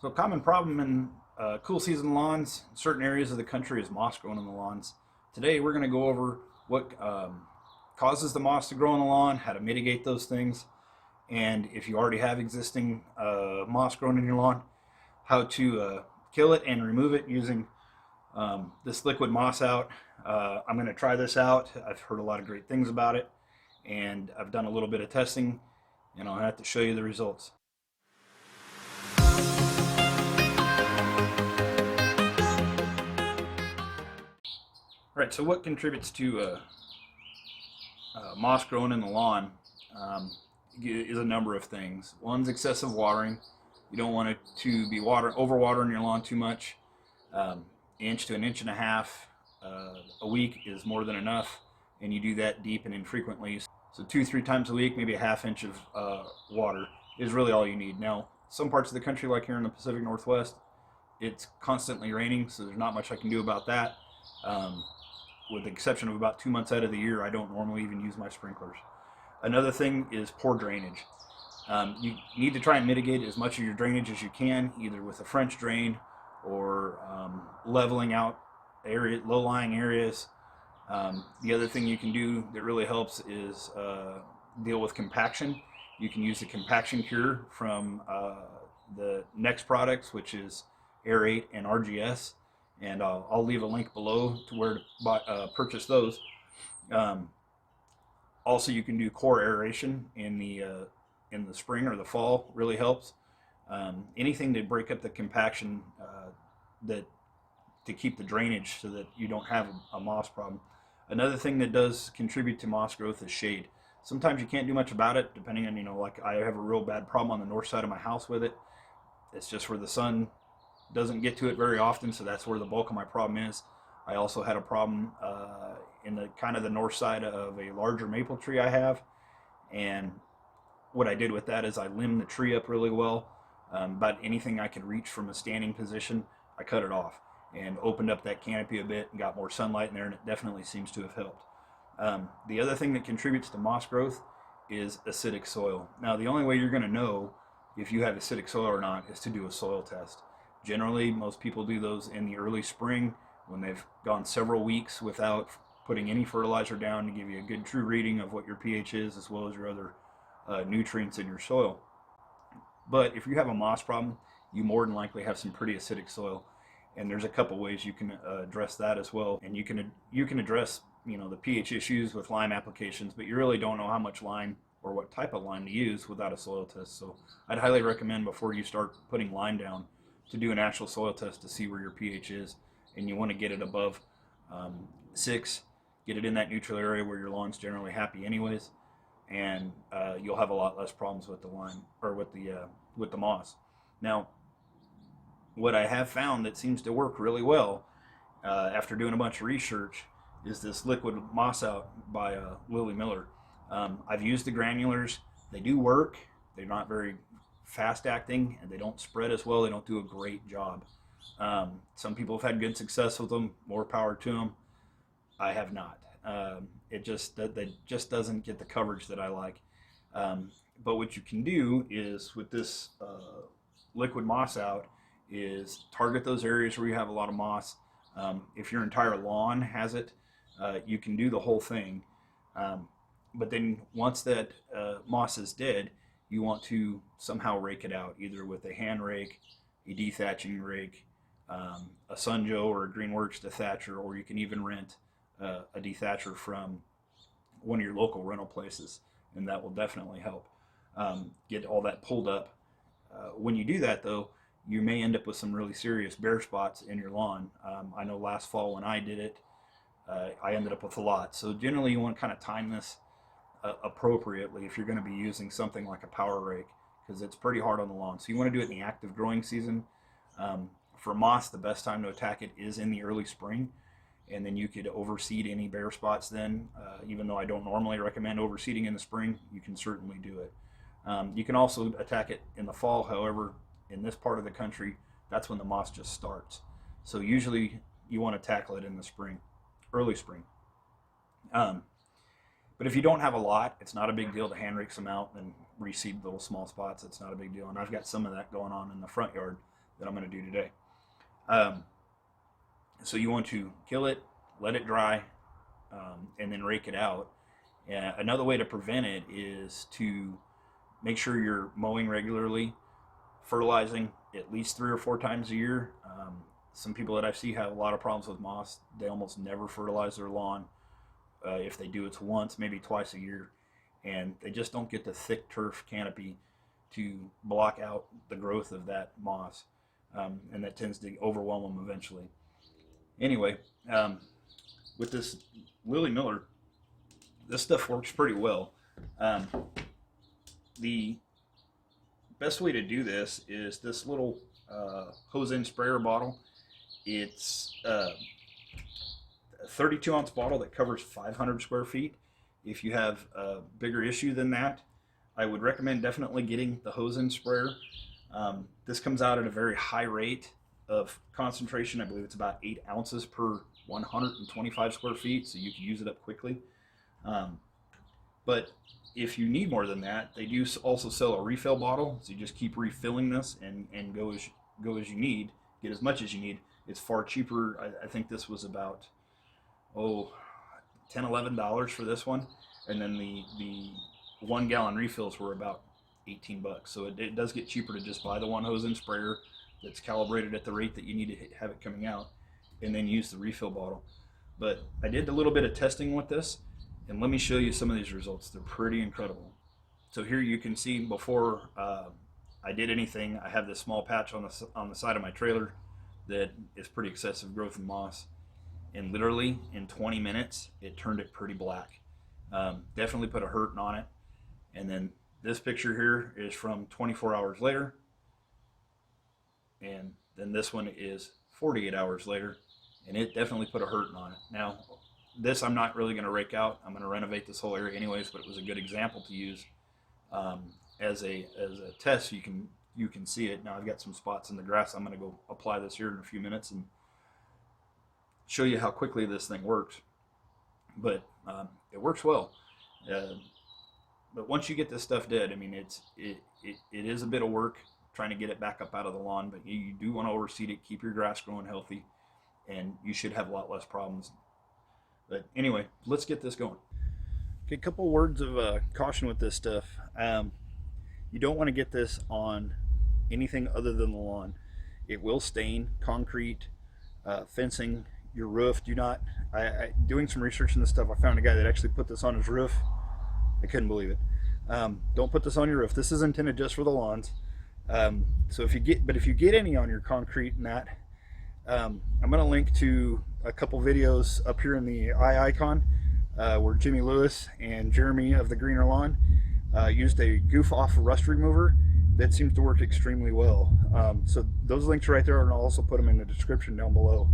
So a common problem in cool season lawns, in certain areas of the country, is moss growing in the lawns. Today we're going to go over what causes the moss to grow on the lawn, how to mitigate those things, and if you already have existing moss growing in your lawn, how to kill it and remove it using this liquid moss out. I'm going to try this out. I've heard a lot of great things about it, and I've done a little bit of testing, and I'll have to show you the results. All right, so what contributes to moss growing in the lawn is a number of things. One's excessive watering. You don't want it to be overwatering your lawn too much. Inch to an inch and a half a week is more than enough, and you do that deep and infrequently. So 2-3 times a week, maybe a half inch of water is really all you need. Now, some parts of the country, like here in the Pacific Northwest, it's constantly raining, so there's not much I can do about that. With the exception of about 2 months out of the year, I don't normally even use my sprinklers. Another thing is poor drainage. You need to try and mitigate as much of your drainage as you can, either with a French drain or leveling out low-lying areas. The other thing you can do that really helps is deal with compaction. You can use the compaction cure from the Next products, which is Aerate and RGS. And I'll leave a link below to where to purchase those. Also, you can do core aeration in the spring or the fall. Really helps. Anything to break up the compaction, to keep the drainage so that you don't have a moss problem. Another thing that does contribute to moss growth is shade. Sometimes you can't do much about it, depending on, like I have a real bad problem on the north side of my house with it. It's just where the sun doesn't get to it very often, so that's where the bulk of my problem is. I also had a problem in the kind of the north side of a larger maple tree I have, and what I did with that is I limbed the tree up really well. About anything I could reach from a standing position, I cut it off and opened up that canopy a bit and got more sunlight in there, and it definitely seems to have helped. The other thing that contributes to moss growth is acidic soil. Now, the only way you're going to know if you have acidic soil or not is to do a soil test. Generally, most people do those in the early spring when they've gone several weeks without putting any fertilizer down to give you a good true reading of what your pH is, as well as your other nutrients in your soil. But if you have a moss problem, you more than likely have some pretty acidic soil, and there's a couple ways you can address that as well. And you can address the pH issues with lime applications, but you really don't know how much lime or what type of lime to use without a soil test. So I'd highly recommend, before you start putting lime down, to do an actual soil test to see where your pH is, and you want to get it above 6, get it in that neutral area where your lawn's generally happy anyways, and you'll have a lot less problems with the lime or with the moss. Now, what I have found that seems to work really well after doing a bunch of research is this liquid moss out by Lily Miller. I've used the granulars. They do work. They're not very fast acting, and they don't spread as well. They don't do a great job. Some people have had good success with them. More power to them. I have not. It just doesn't get the coverage that I like. But what you can do is, with this liquid moss out, is target those areas where you have a lot of moss. If your entire lawn has it, you can do the whole thing. But then once that moss is dead, you want to somehow rake it out, either with a hand rake, a dethatching rake, a Sunjoe or a Greenworks dethatcher, or you can even rent a dethatcher from one of your local rental places, and that will definitely help get all that pulled up. When you do that, though, you may end up with some really serious bare spots in your lawn. I know last fall when I did it, I ended up with a lot. So generally you want to kind of time this appropriately if you're going to be using something like a power rake, because it's pretty hard on the lawn. So you want to do it in the active growing season. For moss, the best time to attack it is in the early spring, and then you could overseed any bare spots then. Even though I don't normally recommend overseeding in the spring, you can certainly do it. You can also attack it in the fall. However, in this part of the country, that's when the moss just starts. So usually you want to tackle it in the spring, early spring. But if you don't have a lot, it's not a big deal to hand rake some out and reseed little small spots. It's not a big deal. And I've got some of that going on in the front yard that I'm going to do today. So you want to kill it, let it dry, and then rake it out. Another way to prevent it is to make sure you're mowing regularly, fertilizing at least 3 or 4 times a year. Some people that I see have a lot of problems with moss. They almost never fertilize their lawn. If they do, it's once, maybe twice a year, and they just don't get the thick turf canopy to block out the growth of that moss, and that tends to overwhelm them eventually. Anyway, with this Lily Miller, this stuff works pretty well. The best way to do this is this little hose-in sprayer bottle. It's a 32-ounce bottle that covers 500 square feet. If you have a bigger issue than that, I would recommend definitely getting the hose-in sprayer. This comes out at a very high rate of concentration. I believe it's about 8 ounces per 125 square feet, so you can use it up quickly. But if you need more than that, they do also sell a refill bottle, so you just keep refilling this and go as you need, get as much as you need. It's far cheaper. I think this was about $10-11 for this one, and then the 1 gallon refills were about $18. So it does get cheaper to just buy the one hose-in sprayer that's calibrated at the rate that you need to have it coming out, and then use the refill bottle. But I did a little bit of testing with this, and let me show you some of these results. They're pretty incredible. So here you can see before I did anything, I have this small patch on the side of my trailer that is pretty excessive growth of moss, and literally in 20 minutes it turned it pretty black. Definitely put a hurting on it. And then this picture here is from 24 hours later, and then this one is 48 hours later, and it definitely put a hurting on it. Now this I'm not really going to rake out. I'm going to renovate this whole area anyways, but it was a good example to use as a test. You can see it. Now I've got some spots in the grass. I'm going to go apply this here in a few minutes and show you how quickly this thing works. But it works well. But once you get this stuff dead, I mean, it is a bit of work trying to get it back up out of the lawn, but you do want to overseed it, keep your grass growing healthy, and you should have a lot less problems. But anyway, let's get this going. Okay, a couple words of caution with this stuff. You don't want to get this on anything other than the lawn. It will stain concrete, fencing, your roof. Do not. Doing some research on this stuff, I found a guy that actually put this on his roof. I couldn't believe it. Don't put this on your roof. This is intended just for the lawns. So if you get any on your concrete and that, I'm going to link to a couple videos up here in the eye icon where Jimmy Lewis and Jeremy of the Greener Lawn used a Goofoff rust remover that seems to work extremely well. So those links are right there, and I'll also put them in the description down below.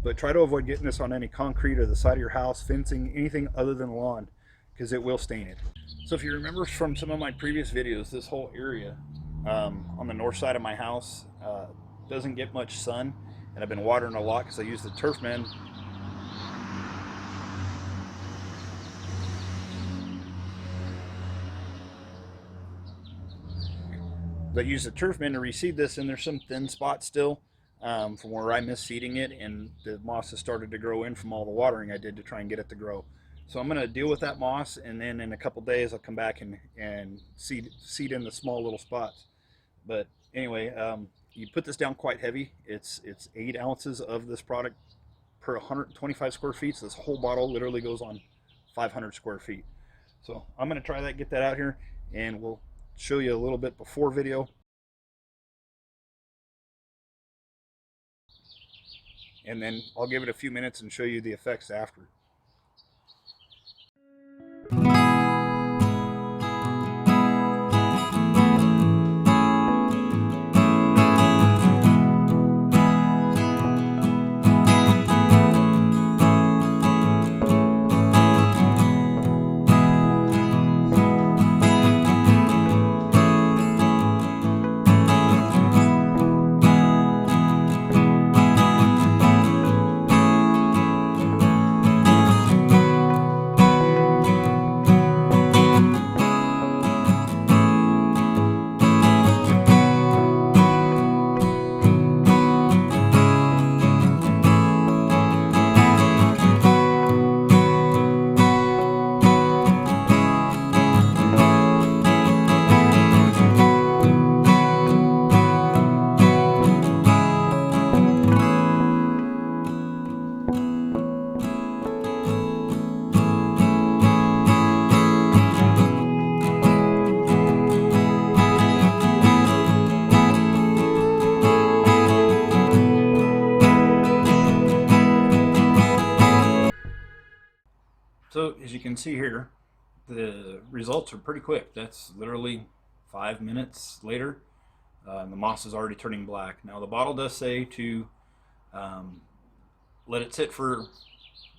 But try to avoid getting this on any concrete or the side of your house, fencing, anything other than lawn, because it will stain it. So if you remember from some of my previous videos, this whole area on the north side of my house doesn't get much sun, and I've been watering a lot because I use the Turfman. But use the Turfman to reseed this, and there's some thin spots still from where I missed seeding it, and the moss has started to grow in from all the watering I did to try and get it to grow. So I'm going to deal with that moss, and then in a couple days I'll come back and seed in the small little spots. But anyway, you put this down quite heavy. It's 8 ounces of this product per 125 square feet. So this whole bottle literally goes on 500 square feet. So I'm going to try that, get that out here, and we'll show you a little bit before video. And then I'll give it a few minutes and show you the effects after. as you can see here, the results are pretty quick. That's literally 5 minutes later. The moss is already turning black. Now the bottle does say to let it sit for a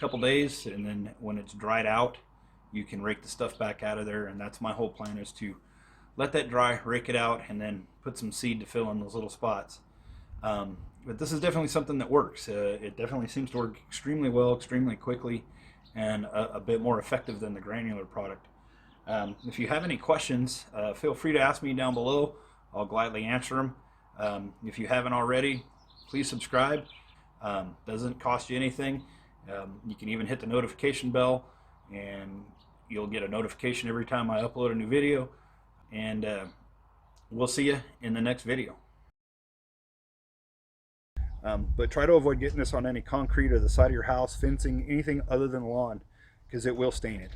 couple days, and then when it's dried out, you can rake the stuff back out of there. And that's my whole plan, is to let that dry, rake it out, and then put some seed to fill in those little spots. But this is definitely something that works. It definitely seems to work extremely well, extremely quickly, and a bit more effective than the granular product. If you have any questions, feel free to ask me down below. I'll gladly answer them. If you haven't already, please subscribe. Doesn't cost you anything. You can even hit the notification bell, and you'll get a notification every time I upload a new video. And we'll see you in the next video. But try to avoid getting this on any concrete or the side of your house, fencing, anything other than lawn, because it will stain it.